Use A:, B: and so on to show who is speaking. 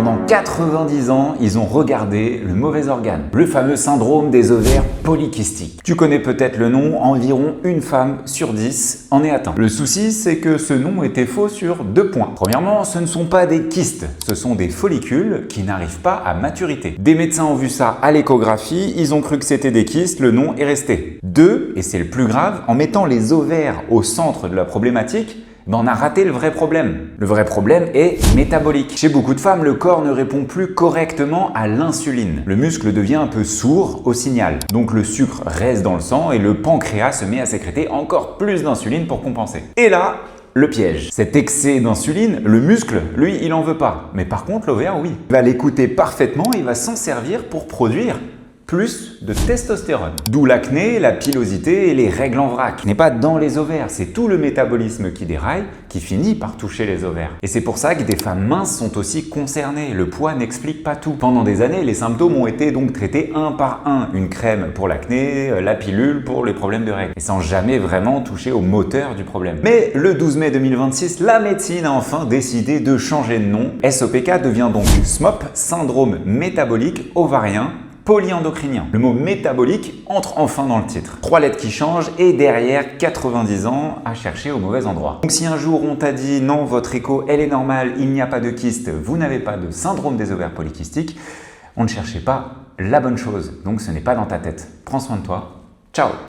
A: Pendant 90 ans, ils ont regardé le mauvais organe, le fameux syndrome des ovaires polykystiques. Tu connais peut-être le nom, environ une femme sur 10 en est atteinte. Le souci, c'est que ce nom était faux sur 2 points. Premièrement, ce ne sont pas des kystes, ce sont des follicules qui n'arrivent pas à maturité. Des médecins ont vu ça à l'échographie, ils ont cru que c'était des kystes, le nom est resté. 2, et c'est le plus grave, en mettant les ovaires au centre de la problématique, on a raté le vrai problème. Le vrai problème est métabolique. Chez beaucoup de femmes, le corps ne répond plus correctement à l'insuline. Le muscle devient un peu sourd au signal. Donc le sucre reste dans le sang et le pancréas se met à sécréter encore plus d'insuline pour compenser. Et là, le piège. Cet excès d'insuline, le muscle, lui, il en veut pas. Mais par contre, l'ovaire, oui. Il va l'écouter parfaitement et il va s'en servir pour produire plus de testostérone. D'où l'acné, la pilosité et les règles en vrac. Ce n'est pas dans les ovaires, c'est tout le métabolisme qui déraille qui finit par toucher les ovaires. Et c'est pour ça que des femmes minces sont aussi concernées. Le poids n'explique pas tout. Pendant des années, les symptômes ont été donc traités un par un. Une crème pour l'acné, la pilule pour les problèmes de règles. Et sans jamais vraiment toucher au moteur du problème. Mais le 12 mai 2026, la médecine a enfin décidé de changer de nom. SOPK devient donc SMOP, syndrome métabolique ovarien polyendocrinien. Le mot métabolique entre enfin dans le titre. 3 lettres qui changent et derrière 90 ans à chercher au mauvais endroit. Donc si un jour on t'a dit non, votre écho elle est normale, il n'y a pas de kyste, vous n'avez pas de syndrome des ovaires polykystiques, on ne cherchait pas la bonne chose. Donc ce n'est pas dans ta tête. Prends soin de toi. Ciao!